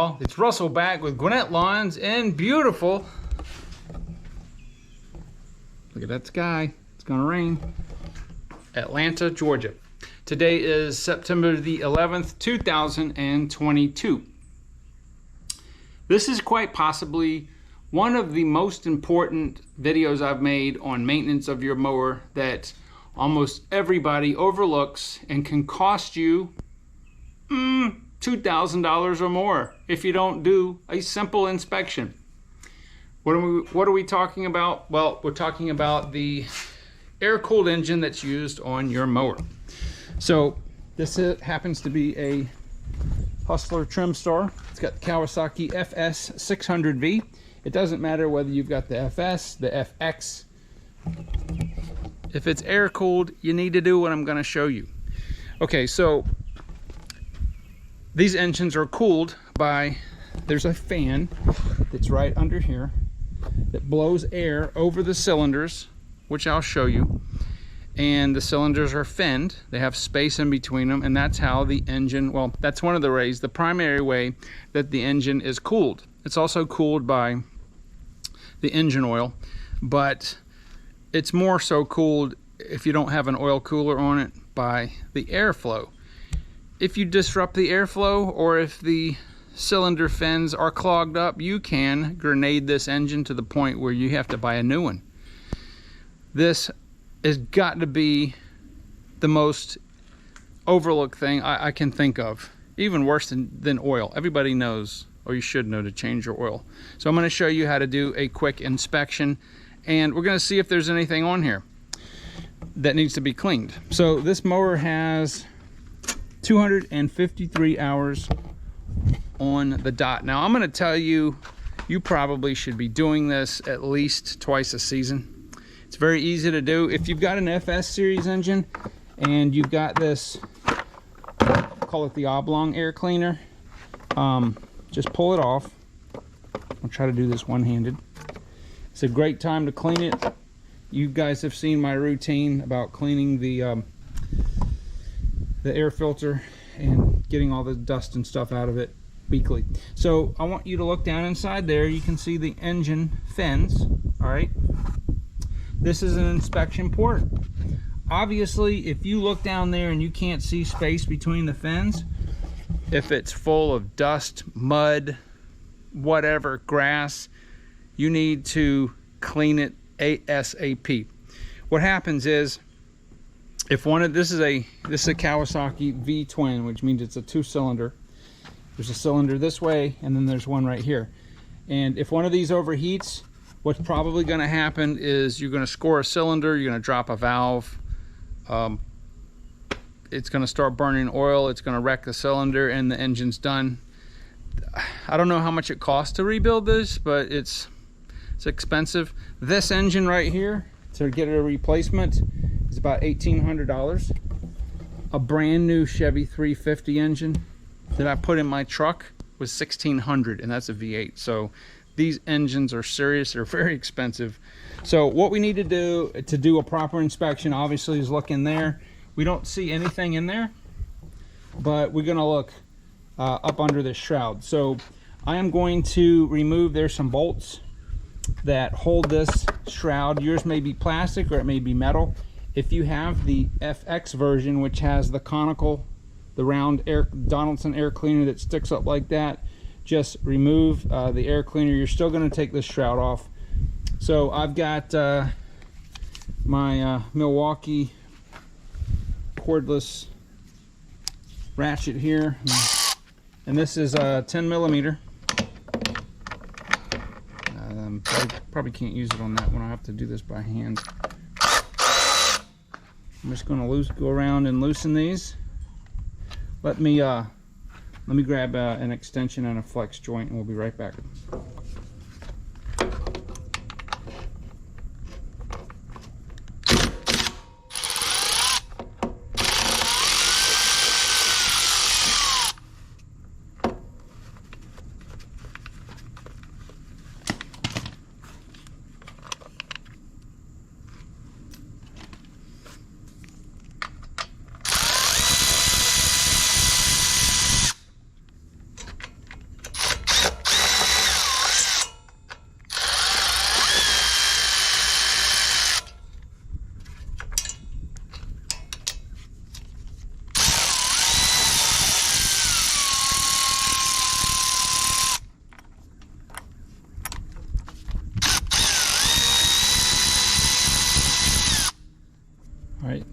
y'all. It's Russell back with Gwinnett Lawns in beautiful, look at that sky, it's gonna rain, Atlanta, Georgia. Today is September the 11th, 2022. This is quite possibly one of the most important videos I've made on maintenance of your mower that almost everybody overlooks and can cost you $2,000 or more if you don't do a simple inspection. What are we talking about? Well, we're talking about the air-cooled engine that's used on your mower. So this happens to be a Hustler Trim Star. It's got the Kawasaki FS 600V. It doesn't matter whether you've got the FS, the FX. If it's air-cooled, you need to do what I'm going to show you. Okay, so these engines are cooled by, there's a fan that's right under here that blows air over the cylinders, which I'll show you. And the cylinders are finned, they have space in between them, and that's how the engine, well, that's one of the ways, the primary way that the engine is cooled. It's also cooled by the engine oil, but it's more so cooled, if you don't have an oil cooler on it, by the airflow. If you disrupt the airflow, or if the cylinder fins are clogged up, you can grenade this engine to the point where you have to buy a new one. This has got to be the most overlooked thing I can think of, even worse than oil. Everybody knows, or you should know, to change your oil. So I'm going to show you how to do a quick inspection, and we're going to see if there's anything on here that needs to be cleaned. So this mower has 253 hours on the dot. Now I'm going to tell you, you probably should be doing this at least twice a season. It's very easy to do. If you've got an FS series engine and you've got this, call it the oblong air cleaner, just pull it off. I'll try to do this one-handed. It's a great time to clean it. You guys have seen my routine about cleaning the air filter and getting all the dust and stuff out of it weekly. So I want you to look down inside there. You can see the engine fins. All right, this is an inspection port. Obviously, if you look down there and you can't see space between the fins, if it's full of dust, mud, whatever, grass, you need to clean it ASAP. What happens is, if this is a Kawasaki V-twin, which means it's a two-cylinder. There's a cylinder this way, and then there's one right here. And if one of these overheats, what's probably going to happen is you're going to score a cylinder, you're going to drop a valve, it's going to start burning oil, it's going to wreck the cylinder, and the engine's done. I don't know how much it costs to rebuild this, but it's expensive. This engine right here, to get a replacement, is about $1,800. A brand new Chevy 350 engine that I put in my truck was $1,600, and that's a V8. So these engines are serious, they're very expensive. So what we need to do a proper inspection, obviously, is look in there. We don't see anything in there, but we're gonna look up under this shroud. So I am going to remove, there's some bolts that hold this shroud. Yours may be plastic or it may be metal. If you have the FX version, which has the conical, the round Donaldson air cleaner that sticks up like that, just remove the air cleaner. You're still going to take this shroud off. So I've got my Milwaukee cordless ratchet here, and this is a 10 millimeter. I probably can't use it on that one. I'll have to do this by hand. I'm just going to go around and loosen these. Let me grab an extension and a flex joint, and we'll be right back.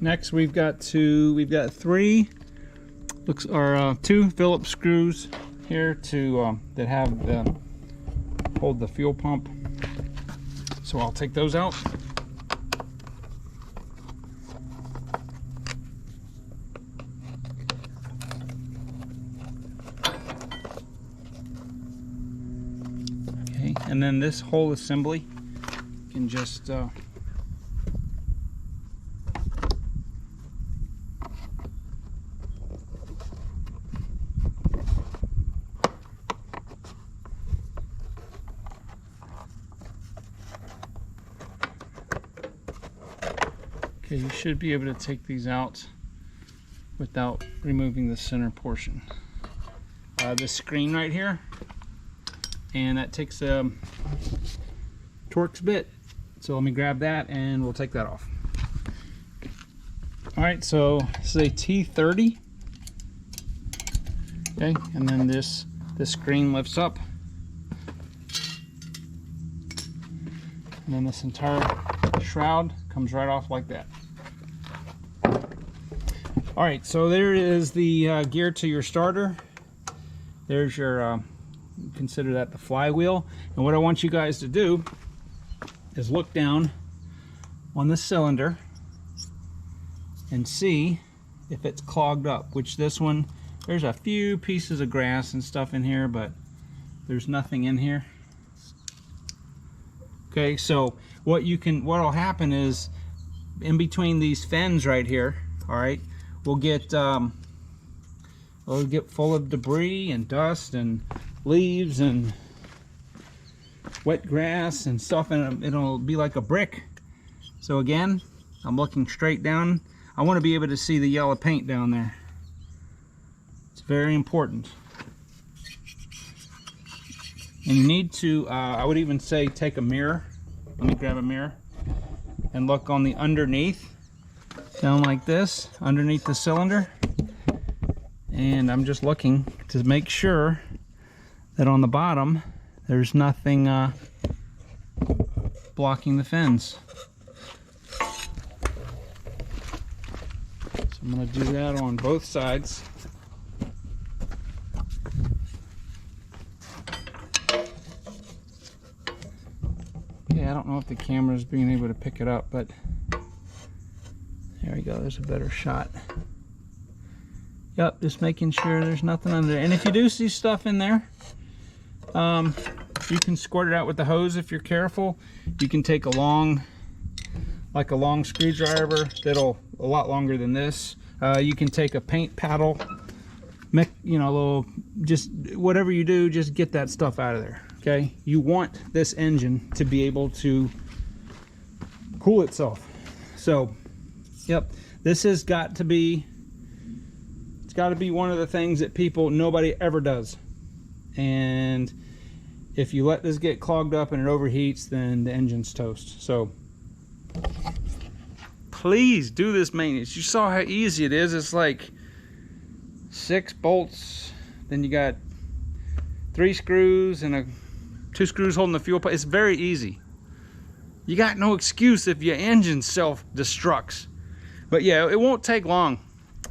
Next we've got three, two Phillips screws here to that have hold the fuel pump. So I'll take those out. Okay, and then this whole assembly can just okay, you should be able to take these out without removing the center portion. This screen right here, and that takes a Torx bit. So let me grab that and we'll take that off. All right, so this is a T30. Okay, and then this screen lifts up. And then this entire shroud comes right off like that. All right, so there is the gear to your starter. There's your, consider that the flywheel. And what I want you guys to do is look down on the cylinder and see if it's clogged up, which this one, there's a few pieces of grass and stuff in here, but there's nothing in here. Okay, so what'll happen is in between these fins right here, all right, we'll get full of debris and dust and leaves and wet grass and stuff, and it'll be like a brick. So again, I'm looking straight down. I want to be able to see the yellow paint down there. It's very important. And you need to, I would even say, take a mirror. Let me grab a mirror and look on the underneath, down like this, underneath the cylinder. And I'm just looking to make sure that on the bottom there's nothing blocking the fins. So I'm going to do that on both sides. Okay, I don't know if the camera's being able to pick it up, but there we go, there's a better shot. Yep, just making sure there's nothing under there. And if you do see stuff in there, you can squirt it out with the hose if you're careful. You can take a long screwdriver that'll a lot longer than this. You can take a paint paddle, you know, a little, just whatever you do, just get that stuff out of there. Okay, you want this engine to be able to cool itself. So, yep, this has got to be. It's got to be one of the things that nobody ever does. And if you let this get clogged up and it overheats, then the engine's toast. So please do this maintenance. You saw how easy it is. It's like 6 bolts, then you got 3 screws and 2 screws holding the fuel pipe. It's very easy. You got no excuse if your engine self-destructs. But yeah, it won't take long.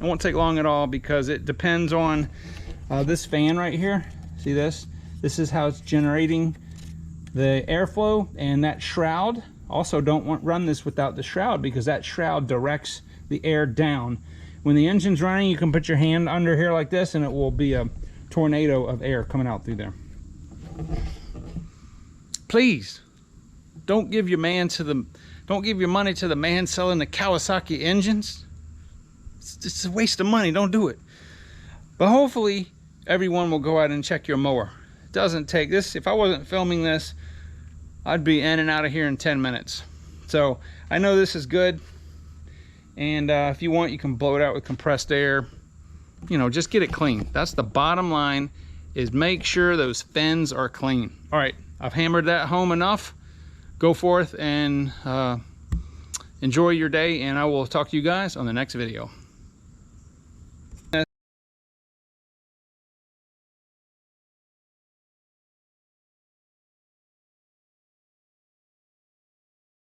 It won't take long at all, because it depends on this fan right here. See this? This is how it's generating the airflow, and that shroud. Also, don't run this without the shroud, because that shroud directs the air down. When the engine's running, you can put your hand under here like this, and it will be a tornado of air coming out through there. Please, don't give your money to the man selling the Kawasaki engines. It's a waste of money. Don't do it. But hopefully everyone will go out and check your mower. It doesn't take this. If I wasn't filming this, I'd be in and out of here in 10 minutes. So I know this is good. And if you want, you can blow it out with compressed air. You know, just get it clean. That's the bottom line, is make sure those fins are clean. All right, I've hammered that home enough. Go forth and enjoy your day, and I will talk to you guys on the next video.